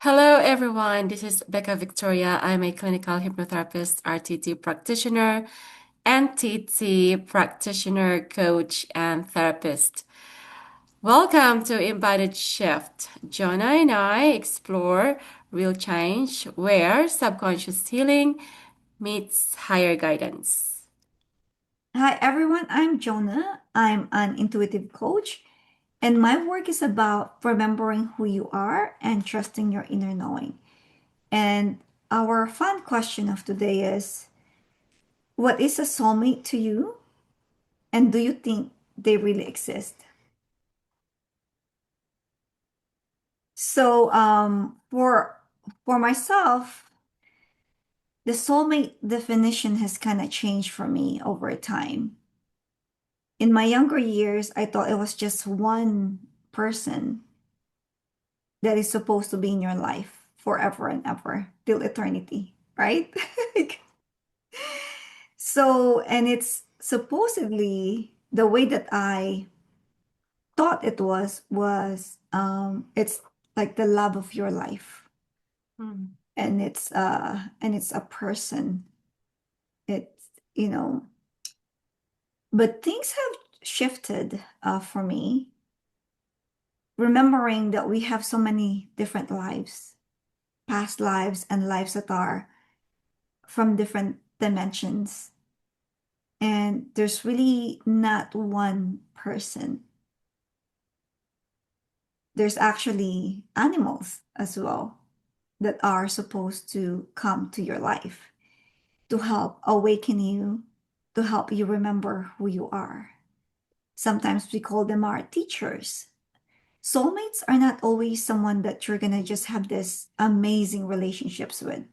Hello, everyone. This is Becca Victoria. I'm a clinical hypnotherapist, RTT practitioner, and TT practitioner, coach, and therapist. Welcome to Embodied Shift. Jonah and I explore real change where subconscious healing meets higher guidance. Hi everyone, I'm Jonah. I'm an intuitive coach, and my work is about remembering who you are and trusting your inner knowing. And our fun question of today is, what is a soulmate to you? And do you think they really exist? For myself, the soulmate definition has kind of changed for me over time. In my younger years, I thought it was just one person that is supposed to be in your life forever and ever till eternity, right? And it's supposedly the way that I thought it was it's like the love of your life, Mm. and it's a person. It's but things have shifted for me, remembering that we have so many different lives, past lives and lives that are from different dimensions. And there's really not one person. There's actually animals as well that are supposed to come to your life to help awaken you, to help you remember who you are. Sometimes we call them our teachers. Soulmates are not always someone that you're going to just have this amazing relationships with.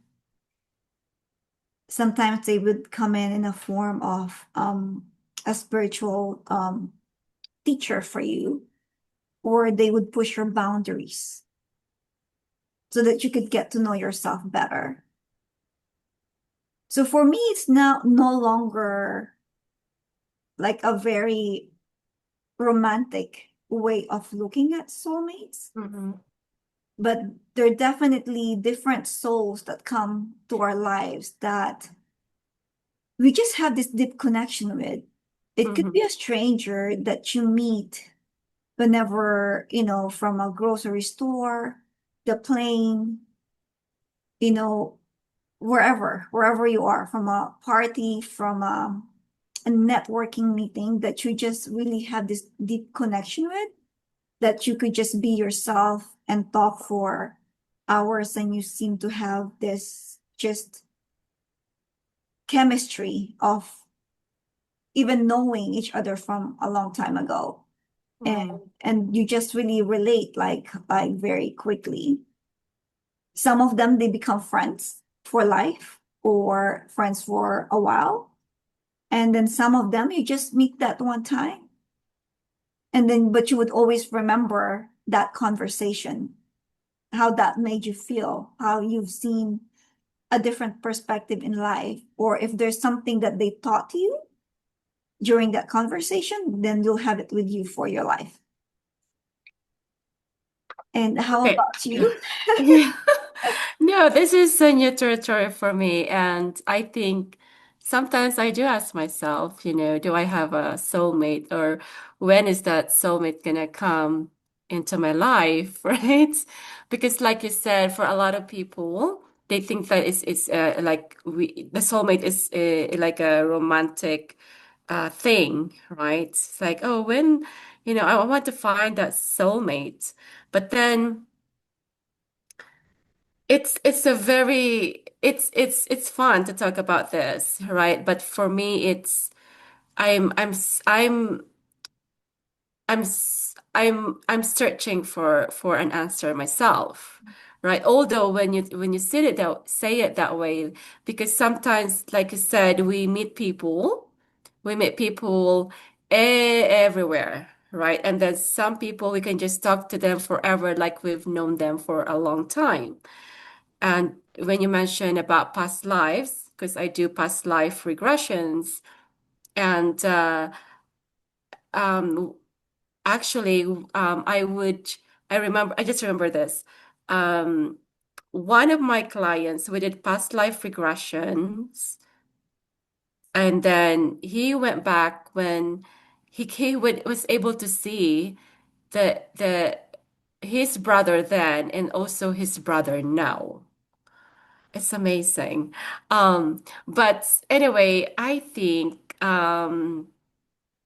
Sometimes they would come in a form of a spiritual teacher for you, or they would push your boundaries so that you could get to know yourself better. So for me, it's now no longer like a very romantic way of looking at soulmates, Mhm. but they're definitely different souls that come to our lives that we just have this deep connection with. It could be Mhm. a stranger that you meet whenever, from a grocery store, the plane, you know, wherever you are, from a party, from a networking meeting that you just really have this deep connection with, that you could just be yourself and talk for hours, and you seem to have this just chemistry of even knowing each other from a long time ago. and Mm. and you just really relate like very quickly. Some of them, they become friends for life or friends for a while. And then some of them, you just meet that one time. And then, but you would always remember that conversation, how that made you feel, how you've seen a different perspective in life. Or if there's something that they taught you during that conversation, then you'll have it with you for your life. And how Okay. about you? Yeah. No, this is a new territory for me. And I think sometimes I do ask myself, do I have a soulmate or when is that soulmate gonna come into my life, right? Because like you said, for a lot of people, they think that it's like the soulmate is like a romantic thing, right? It's like, oh, when, I want to find that soulmate. But then it's a very it's fun to talk about this, right? But for me, it's I'm s- I'm searching for an answer myself, right? Although when you say it that way, because sometimes, like you said, we meet people everywhere, right? And then some people we can just talk to them forever, like we've known them for a long time. And when you mention about past lives, because I do past life regressions, and um, actually, I just remember this. Um, one of my clients, we did past life regressions, and then he went back when was able to see the his brother then and also his brother now. It's amazing. But anyway, I think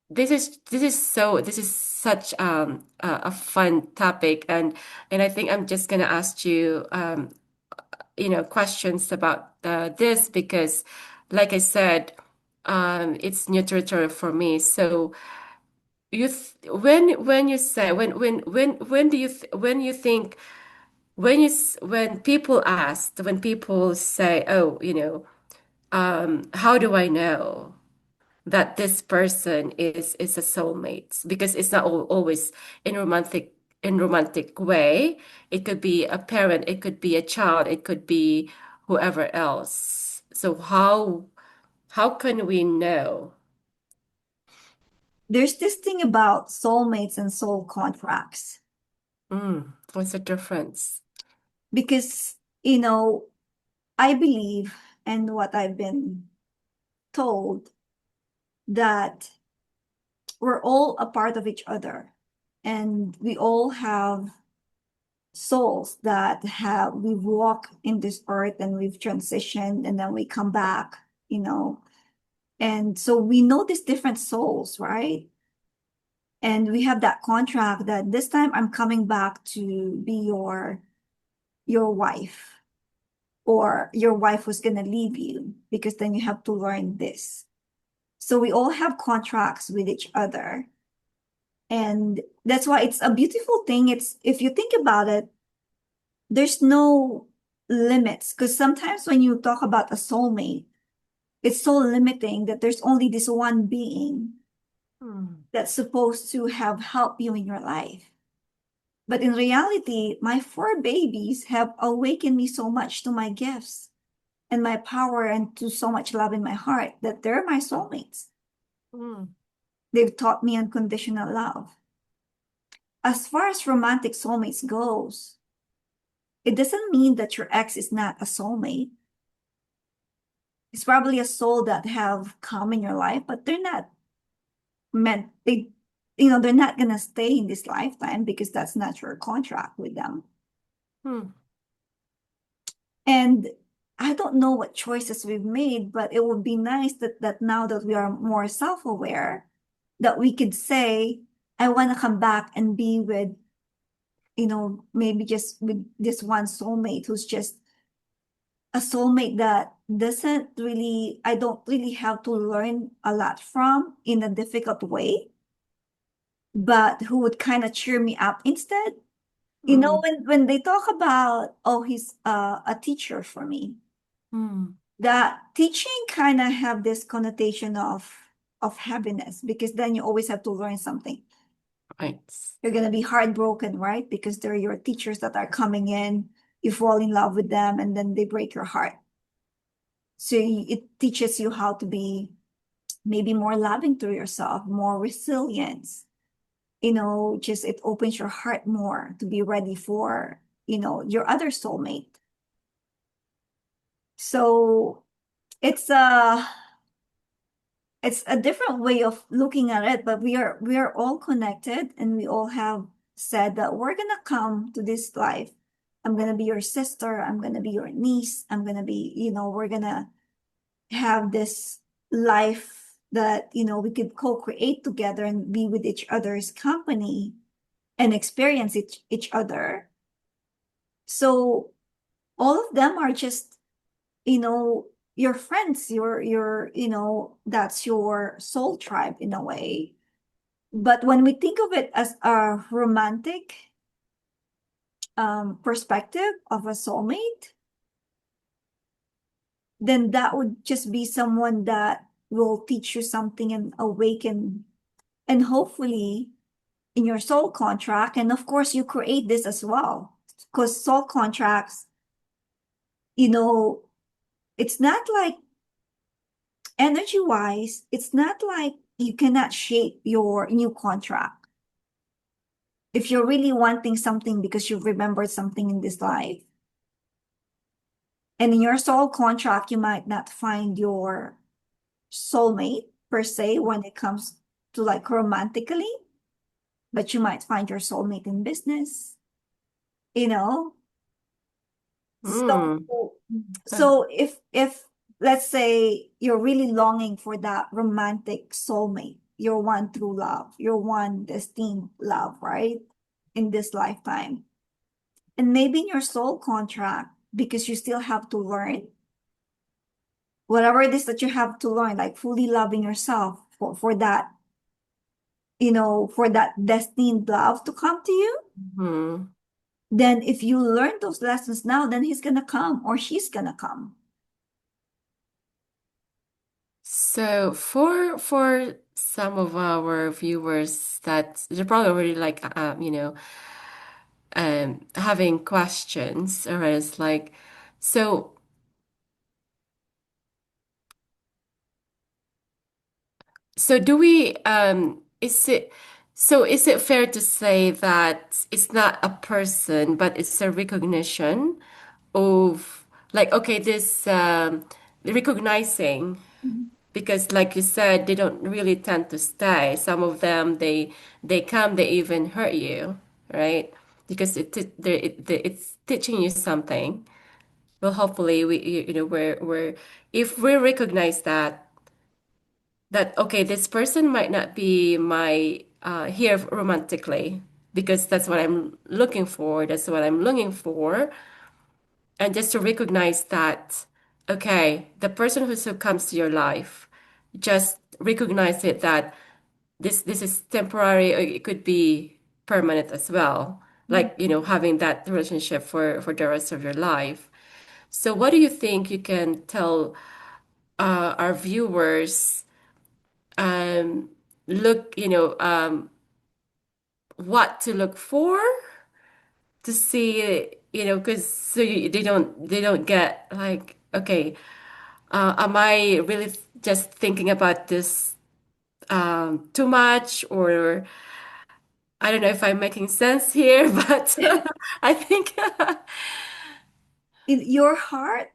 this is such a fun topic, and I think I'm just gonna ask you questions about this because, like I said, it's new territory for me. So when you say when do you when you think when people ask when people say, oh, how do I know that this person is a soulmate? Because it's not always in romantic way. It could be a parent, it could be a child, it could be whoever else. So how can we know? There's this thing about soulmates and soul contracts What's the difference? because, you know, I believe and what I've been told that we're all a part of each other and we all have souls that have we've walked in this earth and we've transitioned and then we come back, you know. And so we know these different souls, right? And we have that contract that this time I'm coming back to be your wife, or your wife was gonna leave you because then you have to learn this. So we all have contracts with each other. And that's why it's a beautiful thing. It's if you think about it, there's no limits. Because sometimes when you talk about a soulmate, it's so limiting that there's only this one being Hmm. that's supposed to have helped you in your life. But in reality, my four babies have awakened me so much to my gifts and my power and to so much love in my heart that they're my soulmates. Hmm. They've taught me unconditional love. As far as romantic soulmates goes, it doesn't mean that your ex is not a soulmate. It's probably a soul that have come in your life, but they're not meant they're not gonna stay in this lifetime because that's not your contract with them. Hmm. And I don't know what choices we've made, but it would be nice that now that we are more self-aware, that we could say, I want to come back and be with, maybe just with this one soulmate who's just a soulmate that doesn't really, I don't really have to learn a lot from in a difficult way, but who would kind of cheer me up instead. You know, Hmm. when they talk about, oh, he's a teacher for me, Hmm. that teaching kind of have this connotation of happiness because then you always have to learn something. Right. You're going to be heartbroken, right? Because they're your teachers that are coming in, you fall in love with them, and then they break your heart. So it teaches you how to be maybe more loving to yourself, more resilience. Just it opens your heart more to be ready for, your other soulmate. So it's a it's a different way of looking at it, but we are all connected and we all have said that we're gonna come to this life. I'm gonna be your sister, I'm gonna be your niece, I'm gonna be, we're gonna have this life that, we could co-create together and be with each other's company and experience each other. So all of them are just, your friends, that's your soul tribe in a way. But when we think of it as a romantic perspective of a soulmate, then that would just be someone that will teach you something and awaken, and hopefully in your soul contract. And of course, you create this as well because soul contracts, you know, it's not like energy wise, it's not like you cannot shape your new contract. If you're really wanting something because you've remembered something in this life, And in your soul contract, you might not find your soulmate per se when it comes to like romantically, but you might find your soulmate in business, you know? So, Hmm. so if let's say you're really longing for that romantic soulmate, your one true love, your one destined love, right? In this lifetime. And maybe in your soul contract, because you still have to learn whatever it is that you have to learn, like fully loving yourself for that, for that destined love to come to you. Hmm. Then if you learn those lessons now, then he's gonna come or she's gonna come. So for some of our viewers that they're probably already like having questions, or it's like, so so do we is it fair to say that it's not a person but it's a recognition of, like, okay, this recognizing, Mhm. because like you said, they don't really tend to stay. Some of them, they come, they even hurt you, right? Because it's teaching you something. Well, hopefully we're if we recognize that okay, this person might not be my here romantically, because that's what I'm looking for, that's what I'm longing for, and just to recognize that, okay, the person who comes to your life, just recognize it, that this is temporary, or it could be permanent as well, like having that relationship for the rest of your life. So what do you think you can tell our viewers, um look what to look for to see, because so they don't get like, okay, am I really just thinking about this too much, or I don't know if I'm making sense here, but I think In your heart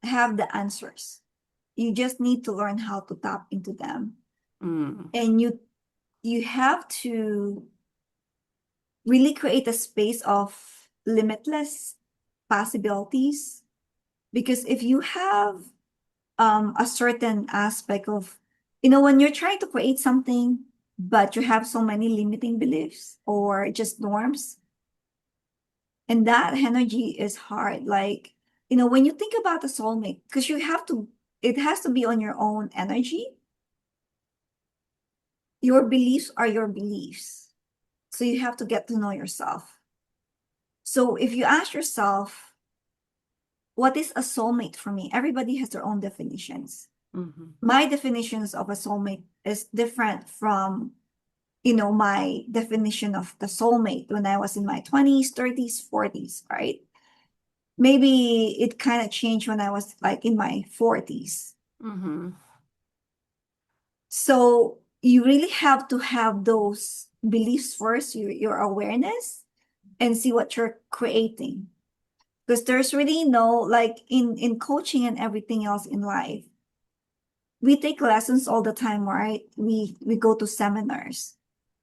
have the answers. You just need to learn how to tap into them. mm, And you have to really create a space of limitless possibilities. Because if you have a certain aspect of, when you're trying to create something, but you have so many limiting beliefs or just norms, and that energy is hard. Like, when you think about the soulmate, because it has to be on your own energy. Your beliefs are your beliefs. So you have to get to know yourself. So if you ask yourself, what is a soulmate for me? Everybody has their own definitions. mhm, My definitions of a soulmate is different from, my definition of the soulmate when I was in my 20s, 30s, 40s, right? Maybe it kind of changed when I was like in my 40s. mhm. So you really have to have those beliefs first, your awareness, and see what you're creating. Because there's really no, like in coaching and everything else in life, we take lessons all the time, right? We go to seminars,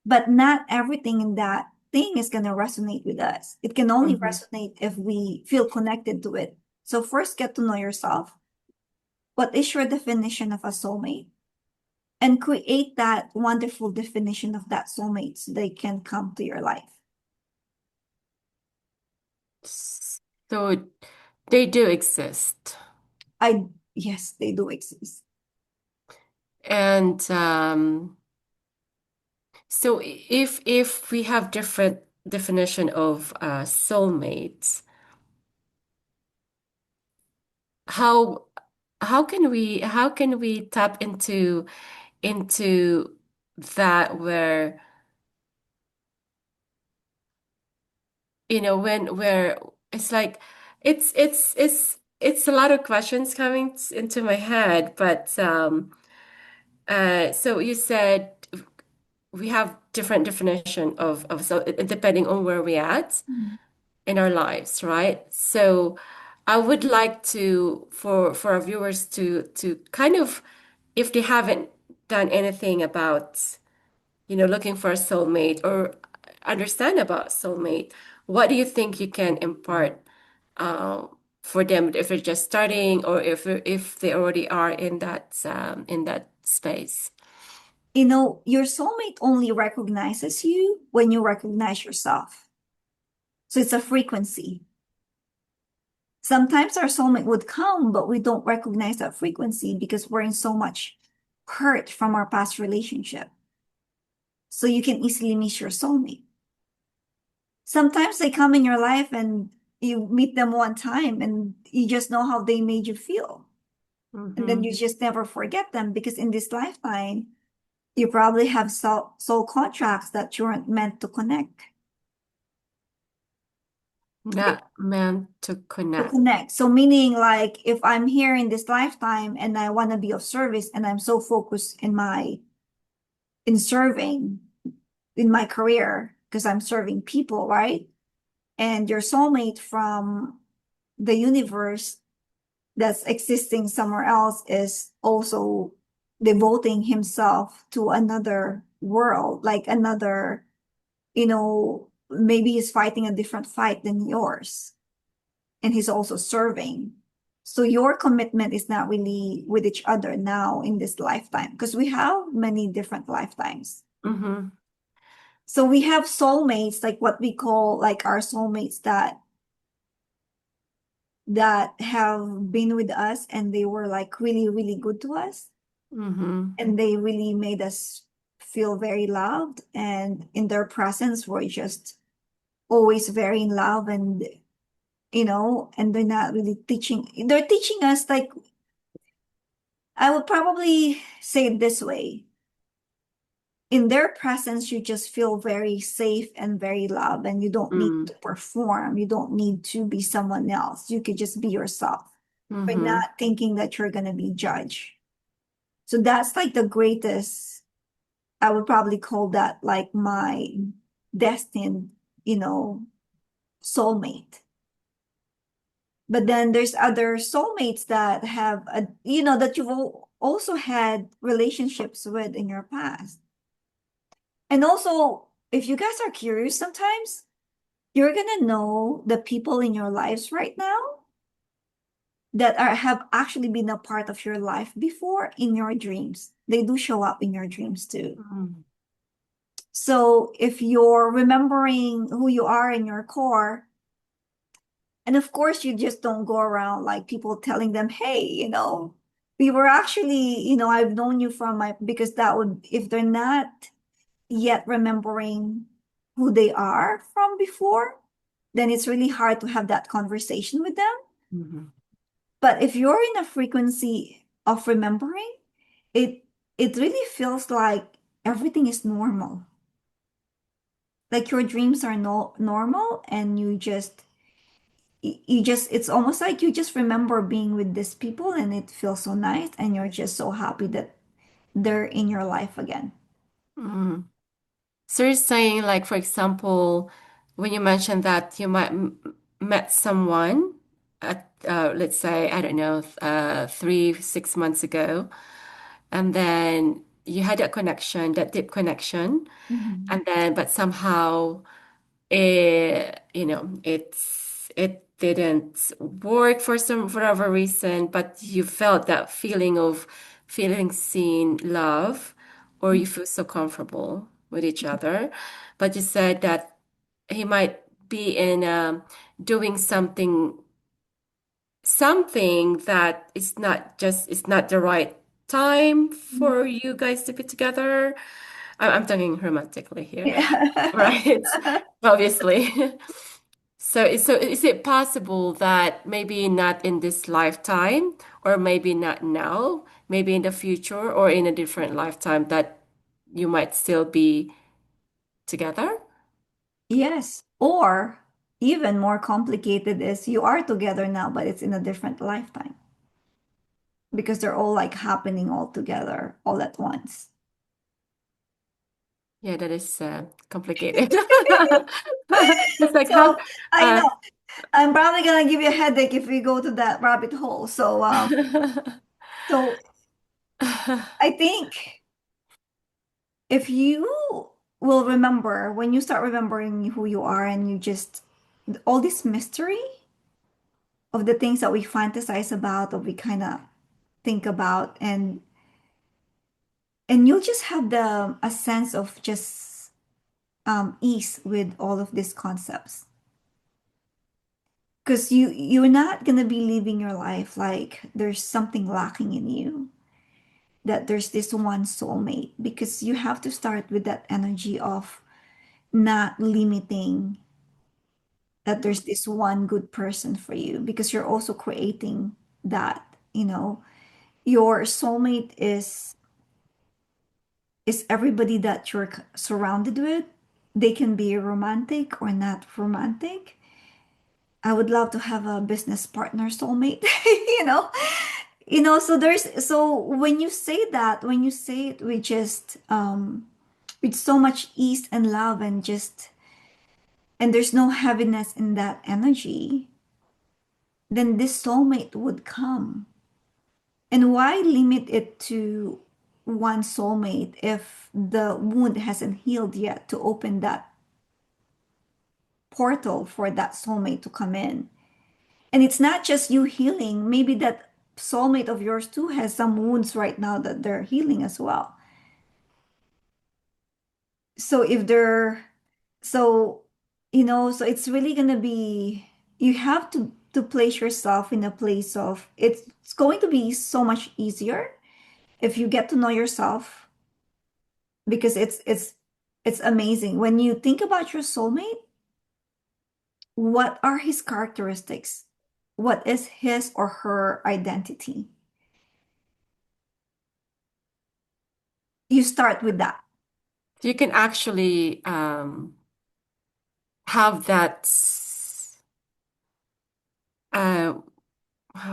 but not everything in that thing is going to resonate with us. It can only Mhm. resonate if we feel connected to it. So first get to know yourself. What is your definition of a soulmate? And create that wonderful definition of that soulmate so they can come to your life. So they do exist. I Yes, they do exist. And so if we have different definition of soulmates, how how can we tap into that, where where it's like it's a lot of questions coming into my head, but so you said we have different definition of, so depending on where we at Mhm. in our lives, right? So I would like to for our viewers to kind of, if they haven't done anything about, looking for a soulmate or understand about soulmate, what do you think you can impart uh, for them if they're just starting or if they already are in that space? You know, your soulmate only recognizes you when you recognize yourself. So it's a frequency. Sometimes our soulmate would come, but we don't recognize that frequency because we're in so much hurt from our past relationship. So you can easily miss your soulmate. Sometimes they come in your life and you meet them one time and you just know how they made you feel. And then Mm-hmm. you just never forget them because in this lifetime, you probably have soul contracts that you weren't meant to connect. Not meant to To connect. connect. So meaning like if I'm here in this lifetime and I want to be of service and I'm so focused in serving in my career because I'm serving people, right? And your soulmate from the universe that's existing somewhere else is also devoting himself to another world, like another, maybe he's fighting a different fight than yours, and he's also serving. So your commitment is not really with each other now in this lifetime because we have many different lifetimes. Mm-hmm. So we have soulmates, like what we call like our soulmates that have been with us and they were like really, really good to us. Mm-hmm. And they really made us feel very loved. And in their presence, we're just always very in love and, and they're not really they're teaching us like, I would probably say it this way. In their presence, you just feel very safe and very loved, and you don't need to perform. You don't need to be someone else. You could just be yourself. You're Mm-hmm. not thinking that you're going to be judged. So that's like the greatest, I would probably call that like my destined, you know, soulmate. But then there's other soulmates that have, that you've also had relationships with in your past. And also, if you guys are curious sometimes, you're gonna know the people in your lives right now that have actually been a part of your life before in your dreams. They do show up in your dreams too. Mm-hmm. So if you're remembering who you are in your core, and of course you just don't go around like people telling them, hey, we were actually, I've known you from my, because that would, if they're not yet remembering who they are from before, then it's really hard to have that conversation with them. Mm-hmm. But if you're in a frequency of remembering, it it really feels like everything is normal. Like your dreams are no normal and you just it's almost like you just remember being with these people and it feels so nice and you're just so happy that they're in your life again. Mm-hmm. So you're saying, like, for example, when you mentioned that you might m met someone at, let's say, I don't know, 3, 6 months ago, and then you had that connection, that deep connection, Mhm. and then, but somehow it didn't work for some for whatever reason, but you felt that feeling of feeling seen, love, or you feel so comfortable with each other. But you said that he might be in doing something that it's not the right time for you guys to be together. I'm talking romantically here, Yeah. right? Obviously. So is it possible that maybe not in this lifetime, or maybe not now, maybe in the future, or in a different lifetime that you might still be together? Yes. Or even more complicated is you are together now, but it's in a different lifetime because they're all like happening all together all at once. Yeah, that is complicated. It's like how So I uh know. I'm probably gonna give you a headache if we go to that rabbit hole. So I think if you will remember when you start remembering who you are and you just all this mystery of the things that we fantasize about or we kind of think about and you'll just have the a sense of just ease with all of these concepts because you're not gonna be living your life like there's something lacking in you, that there's this one soulmate, because you have to start with that energy of not limiting that there's this one good person for you, because you're also creating that, your soulmate is everybody that you're surrounded with. They can be romantic or not romantic. I would love to have a business partner soulmate, you know. So when you say that, when you say it with just with so much ease and love and just and there's no heaviness in that energy, then this soulmate would come. And why limit it to one soulmate if the wound hasn't healed yet to open that portal for that soulmate to come in? And it's not just you healing, maybe that soulmate of yours too has some wounds right now that they're healing as well. So if they're so so it's really going to be, you have to place yourself in a place of it's going to be so much easier if you get to know yourself, because it's amazing when you think about your soulmate. What are his characteristics? What is his or her identity? You start with that. You can actually have that uh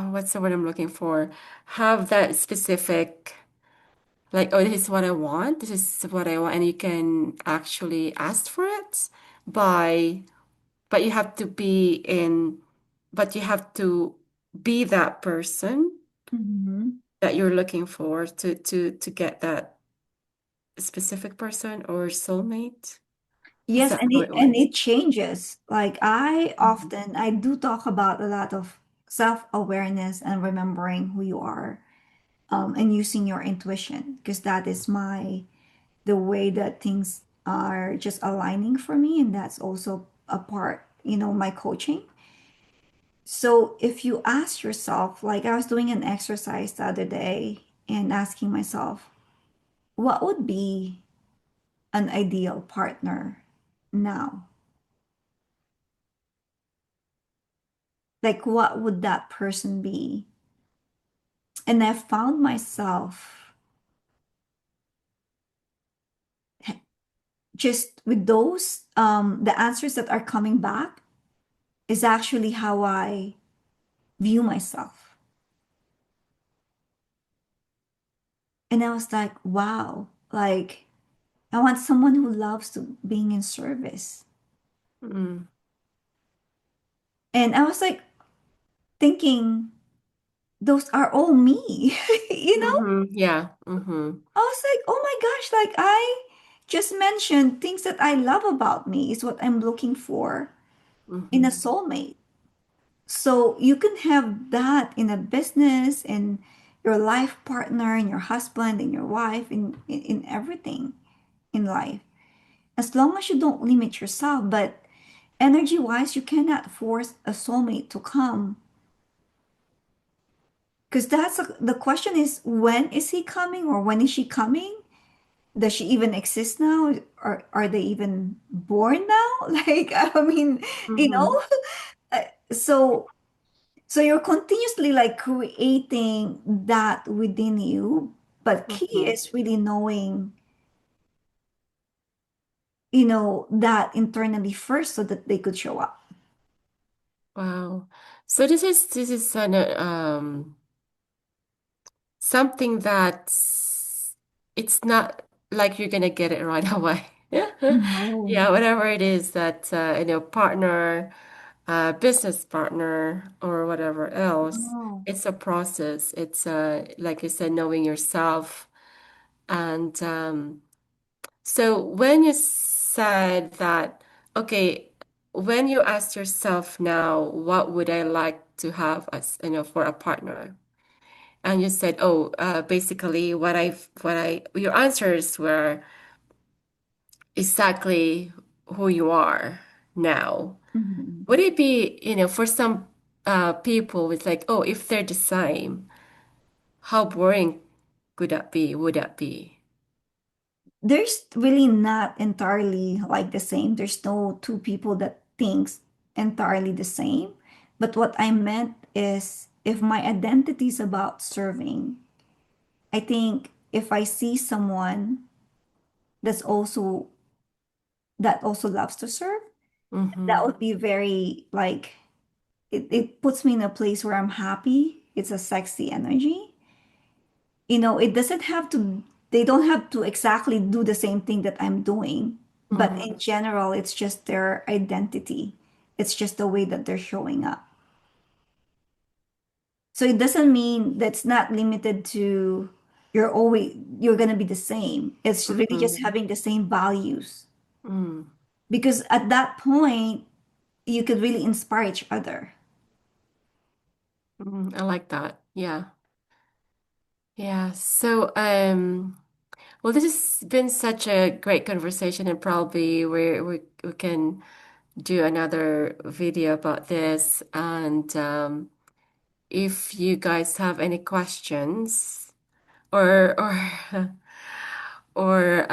what's the word I'm looking for? Have that specific, like, oh, this is what I want, this is what I want, and you can actually ask for it by, but you have to be in, but you have to be that person Mhm. that you're looking for to get that specific person or soulmate. Is Yes, that and how it it and works? it changes. Like Mhm. I do talk about a lot of self-awareness and remembering who you are, and using your intuition, because that is the way that things are just aligning for me, and that's also a part, my coaching. So if you ask yourself, like I was doing an exercise the other day and asking myself, what would be an ideal partner now? Like, what would that person be? And I found myself just with those, the answers that are coming back is actually how I view myself. And I was like, wow, like I want someone who loves to being in service. Mm. And I was like thinking, those are all me, you know? Mm-hmm. Yeah. Mm-hmm. I was like, oh my gosh, like I just mentioned things that I love about me is what I'm looking for in a Mm-hmm. soulmate. So you can have that in a business, in your life partner, in your husband, in your wife, in everything in life. As long as you don't limit yourself, but energy wise, you cannot force a soulmate to come. Because the question is, when is he coming or when is she coming? Does she even exist now? Or are they even born now? Like, I mean, you know? Mm-hmm. So you're continuously like creating that within you, but key Mm-hmm. is really knowing, that internally first so that they could show up. Wow. So this is something that it's not like you're gonna get it right away. No. Yeah, whatever it is that partner. a business partner or whatever else. Oh. It's a process. It's like you said, knowing yourself. And so when you said that, okay, when you ask yourself now, what would I like to have as, for a partner? And you said, oh, basically your answers were exactly who you are now. Mhm. Would it be, for some people, it's like, oh, if they're the same, how boring could that be? Would that be? There's really not entirely like the same. There's no two people that thinks entirely the same. But what I meant is if my identity is about serving, I think if I see someone that's also that also loves to serve, that Mm-hmm. would be very like it puts me in a place where I'm happy. It's a sexy energy. It doesn't have to, they don't have to exactly do the same thing that I'm doing, but Mm-hmm. in general, it's just their identity. It's just the way that they're showing up. So it doesn't mean that's not limited to you're gonna be the same. It's really just Mm-hmm. having the same values. Mm-hmm. Because at that point, you could really inspire each other. I like that. Yeah. Yeah. So, well, this has been such a great conversation, and probably we can do another video about this. And if you guys have any questions or or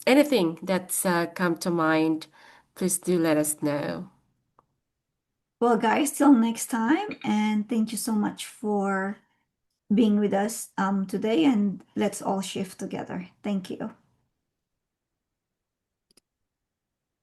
anything that's come to mind, please do let us know. Well, guys, till next time, and thank you so much for being with us today, and let's all shift together. Thank you.